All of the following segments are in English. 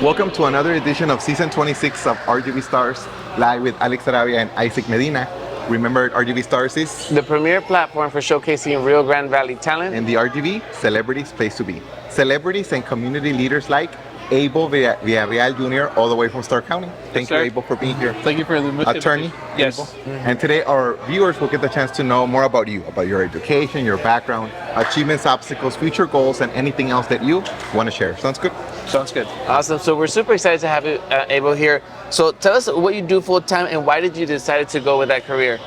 Welcome to another edition of Season 26 of RGV Stars, live with Alex Arabia and Isaac Medina. Remember, RGV Stars is the premier platform for showcasing Rio Grande Valley talent. And the RGV, Celebrities Place to Be. Celebrities and community leaders like Abel Villarreal Jr., all the way from Stark County. Thank you, Abel, for being here. Thank you for the invitation. Attorney. Yes. Mm-hmm. And today our viewers will get the chance to know more about you, about your education, your background, achievements, obstacles, future goals, and anything else that you want to share. Sounds good? Sounds good. Awesome. So we're super excited to have you, Abel, here. So tell us what you do full time and why did you decide to go with that career?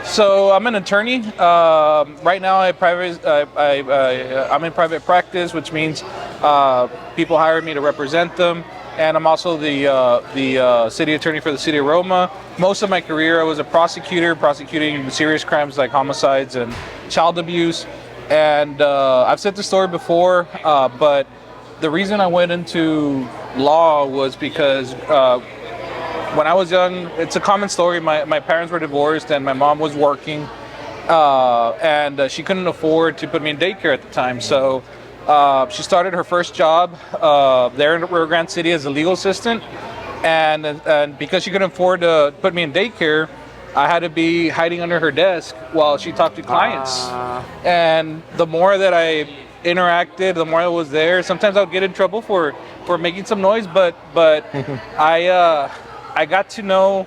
So I'm an attorney. Right now, I'm in private practice, which means people hire me to represent them, and I'm also the city attorney for the city of Roma. Most of my career, I was a prosecutor, prosecuting serious crimes like homicides and child abuse. And I've said the story before, but the reason I went into law was because when I was young, it's a common story. My parents were divorced and my mom was working and she couldn't afford to put me in daycare at the time. So she started her first job there in Rio Grande City as a legal assistant. And because she couldn't afford to put me in daycare, I had to be hiding under her desk while she talked to clients. And the more that I interacted, the more I was there. Sometimes I would get in trouble for making some noise, but I got to know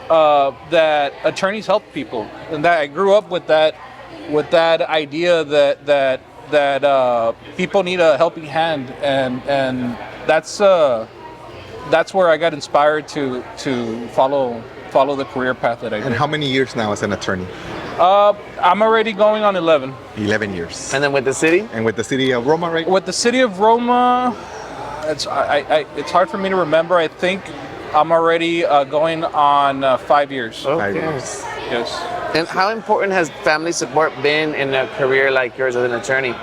that attorneys help people, and that I grew up with that idea that people need a helping hand, and that's where I got inspired to follow the career path that I did. And how many years now as an attorney? I'm already going on 11. 11 years. And then with the city? And with the city of Roma, right? With the city of Roma, it's hard for me to remember. I think I'm already going on 5 years. Okay. 5 years. Yes. And how important has family support been in a career like yours as an attorney?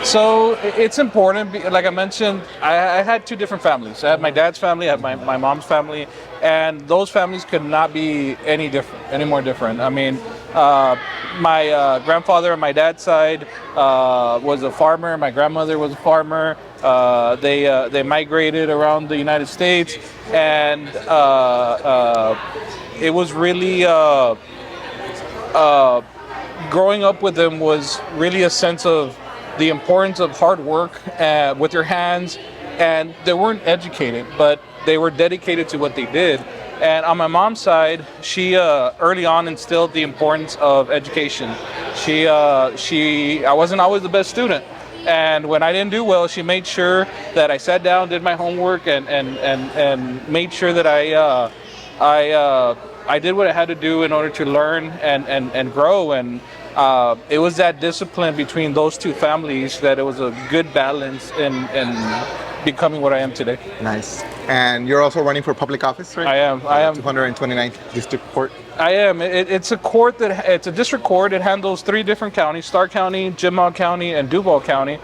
So it's important. Like I mentioned, I had two different families. I had my dad's family, I had my mom's family, and those families could not be any more different. I mean, my grandfather on my dad's side was a farmer. My grandmother was a farmer. They migrated around the United States, and it was really growing up with them was really a sense of the importance of hard work with your hands, and they weren't educated, but they were dedicated to what they did. And on my mom's side, she early on instilled the importance of education. I wasn't always the best student, and when I didn't do well, she made sure that I sat down, did my homework, and made sure that I did what I had to do in order to learn and grow. And it was that discipline between those two families that it was a good balance in becoming what I am today. Nice. And you're also running for public office, right? I am. 229th District Court. I am. It's a district court. It handles 3 different counties: Stark County, Jim County, and Duval County.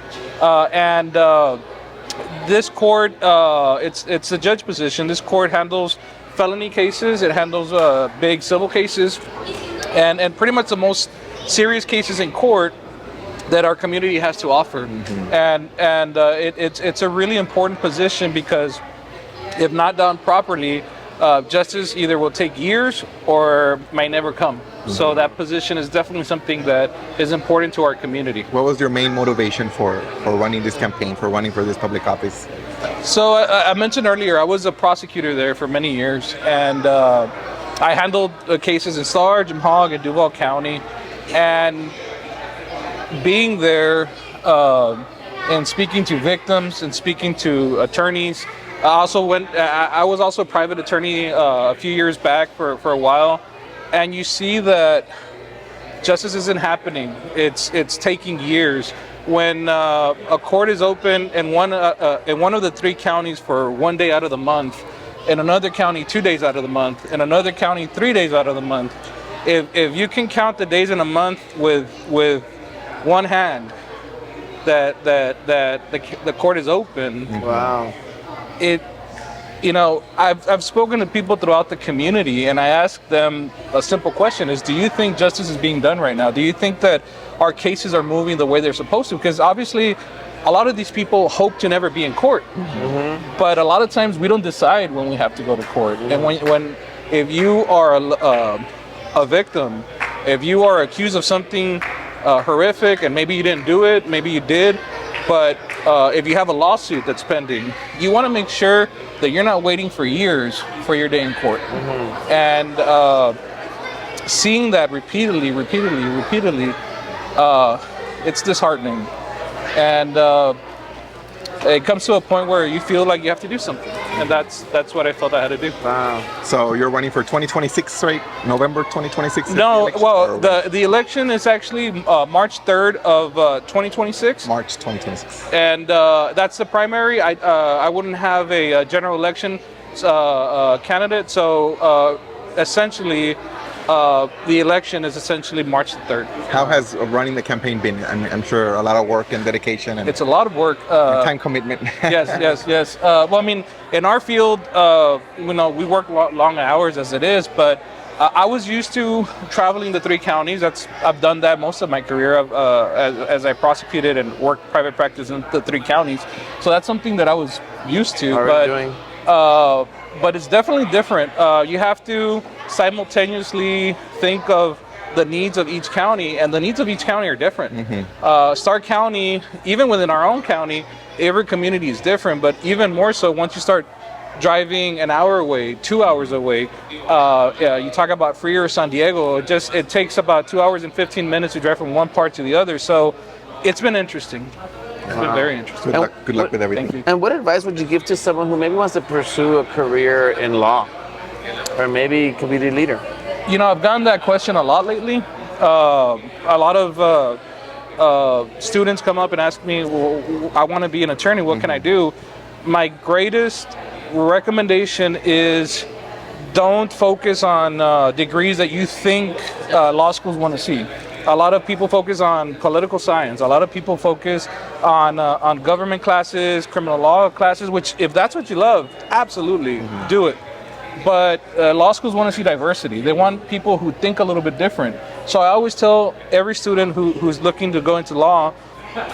This court, it's a judge position. This court handles felony cases. It handles big civil cases, and pretty much the most serious cases in court that our community has to offer. Mm-hmm. And it's a really important position because if not done properly, justice either will take years or might never come. Mm-hmm. So that position is definitely something that is important to our community. What was your main motivation for running this campaign, for running for this public office? So I mentioned earlier, I was a prosecutor there for many years, and I handled cases in Star, Jim Hogg, and Duval County. And being there and speaking to victims and speaking to attorneys, I was also a private attorney a few years back for a while, and you see that justice isn't happening. It's taking years. When a court is open in one of the 3 counties for 1 day out of the month, in another county 2 days out of the month, in another county 3 days out of the month, if you can count the days in a month with one hand that the court is open. Wow. I've spoken to people throughout the community, and I ask them a simple question: do you think justice is being done right now? Do you think that our cases are moving the way they're supposed to? Because obviously a lot of these people hope to never be in court, but a lot of times we don't decide when we have to go to court. And when if you are a victim, if you are accused of something horrific and maybe you didn't do it, maybe you did, but if you have a lawsuit that's pending, you want to make sure that you're not waiting for years for your day in court. And seeing that repeatedly, it's disheartening. And it comes to a point where you feel like you have to do something. And that's what I felt I had to do. Wow. So you're running for 2026, right? November 2026? No, well, the election is actually March 3rd of 2026. March 2026. And that's the primary. I wouldn't have a general election candidate. So essentially, the election is essentially March the 3rd. How has running the campaign been? I'm sure a lot of work and dedication and It's a lot of work. time commitment. Yes. Well, I mean, in our field, we work long hours as it is, but I was used to traveling the 3 counties. I've done that most of my career as I prosecuted and worked private practice in the 3 counties. So that's something that I was used to. But it's definitely different. You have to simultaneously think of the needs of each county, and the needs of each county are different. Stark County, even within our own county, every community is different, but even more so once you start driving an hour away, 2 hours away. You talk about Freer or San Diego, it takes about 2 hours and 15 minutes to drive from one part to the other. So it's been interesting. It's been very interesting. Good luck with everything. Thank you. And what advice would you give to someone who maybe wants to pursue a career in law, or maybe community leader? You know, I've gotten that question a lot lately. A lot of students come up and ask me, well, I want to be an attorney, what can I do? My greatest recommendation is don't focus on degrees that you think law schools want to see. A lot of people focus on political science. A lot of people focus on government classes, criminal law classes, which if that's what you love, absolutely do it. But law schools want to see diversity. They want people who think a little bit different. So I always tell every student who's looking to go into law,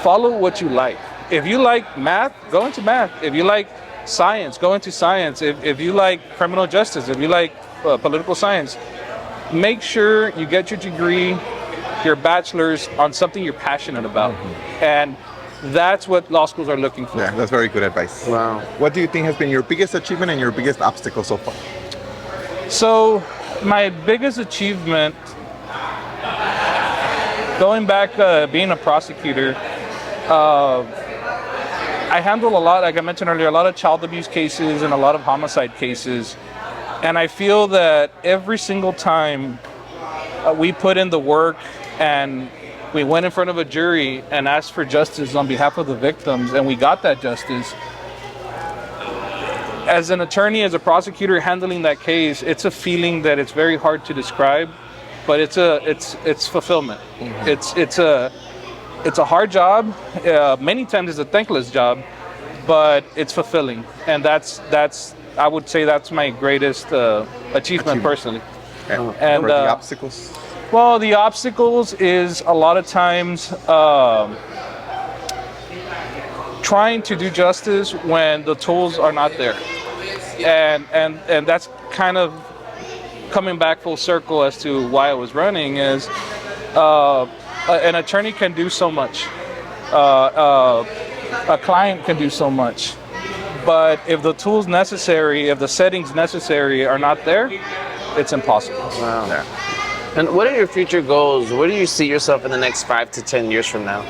follow what you like. If you like math, go into math. If you like science, go into science. If you like criminal justice, if you like political science, make sure you get your degree, your bachelor's on something you're passionate about. And that's what law schools are looking for. Yeah, that's very good advice. Wow. What do you think has been your biggest achievement and your biggest obstacle so far? So my biggest achievement, going back being a prosecutor, I handle a lot, like I mentioned earlier, a lot of child abuse cases and a lot of homicide cases. And I feel that every single time we put in the work and we went in front of a jury and asked for justice on behalf of the victims, and we got that justice. As an attorney, as a prosecutor handling that case, it's a feeling that it's very hard to describe, but it's fulfillment. It's a hard job. Many times it's a thankless job, but it's fulfilling, and that's I would say that's my greatest achievement personally. And the obstacles? Well, the obstacles is a lot of times trying to do justice when the tools are not there. And that's kind of coming back full circle as to why I was running is an attorney can do so much. A client can do so much. But if the tools necessary, if the settings necessary are not there, it's impossible. Wow. Yeah. And what are your future goals? Where do you see yourself in the next 5 to 10 years from now?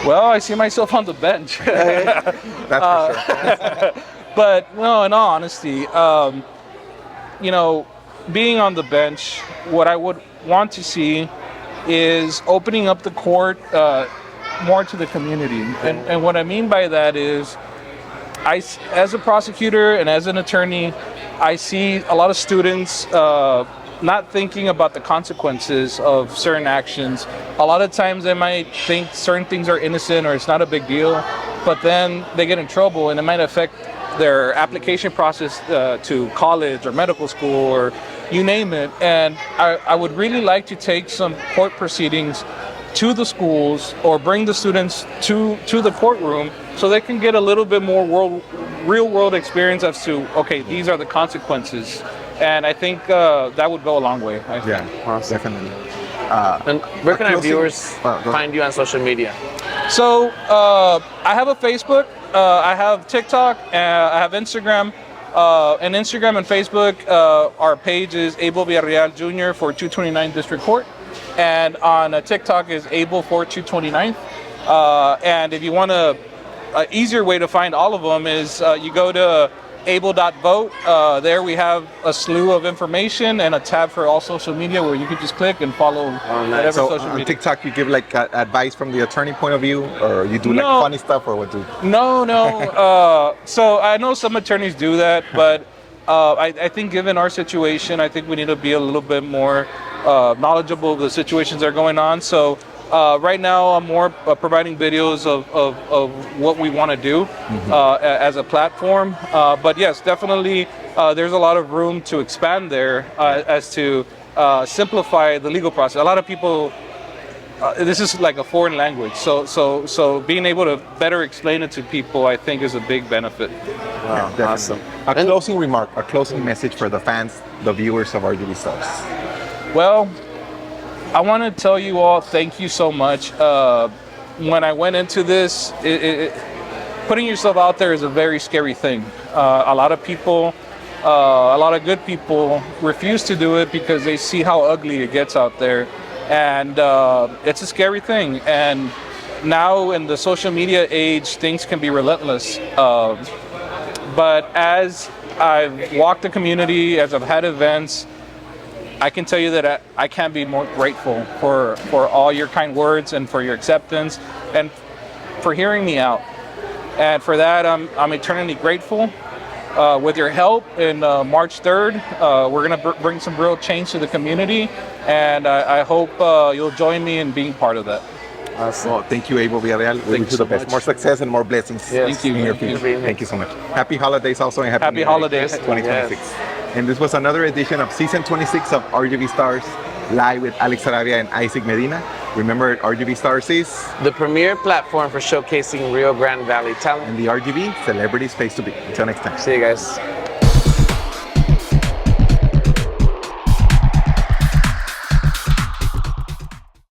Well, I see myself on the bench. That's for sure. But no, in all honesty, being on the bench, what I would want to see is opening up the court more to the community. And what I mean by that is, as a prosecutor and as an attorney, I see a lot of students not thinking about the consequences of certain actions. A lot of times they might think certain things are innocent or it's not a big deal, but then they get in trouble and it might affect their application process to college or medical school or you name it. And I would really like to take some court proceedings to the schools or bring the students to the courtroom so they can get a little bit more real world experience as to, okay, these are the consequences. And I think that would go a long way. I think. Yeah, definitely. And where can our closing- viewers go ahead. find you on social media? So I have a Facebook, I have TikTok, I have Instagram. And Instagram and Facebook, our page is Abel Villarreal Jr. for 229 District Court. And on TikTok is Abel for 229th. And if you want an easier way to find all of them is you go to able.vote. There we have a slew of information and a tab for all social media where you can just click and follow whatever So social on media. TikTok, you give like advice from the attorney point of view, or you do like No. funny stuff, or what do? No. So I know some attorneys do that, but I think given our situation, I think we need to be a little bit more knowledgeable of the situations that are going on. So right now, I'm more providing videos of what we want to do as a platform. But yes, definitely, there's a lot of room to expand there as to simplify the legal process. A lot of people. This is like a foreign language, so being able to better explain it to people, I think, is a big benefit. Wow, Definitely. awesome. A closing remark, a closing message for the fans, the viewers of RGV Stars. Well, I want to tell you all thank you so much. When I went into this, putting yourself out there is a very scary thing. A lot of people, a lot of good people refuse to do it because they see how ugly it gets out there. And it's a scary thing. And now in the social media age, things can be relentless. But as I've walked the community, as I've had events, I can tell you that I can't be more grateful for all your kind words and for your acceptance and for hearing me out. And for that, I'm eternally grateful. With your help, in March 3rd, we're going to bring some real change to the community, and I hope you'll join me in being part of that. Awesome. Well, thank you, Abel Villarreal. We wish you so the best. much. More success and more blessings. Yes. Thank you. In your Thank you. future. Thank you so much. Happy holidays also, and happy New Year. holidays. 2026. And this was another edition of season 26 of RGV Stars, live with Alex Sarabia and Isaac Medina. Remember, RGV Stars is The premier platform for showcasing Rio Grande Valley talent. and the RGV Celebrities Face to Be. Until next time. See you guys.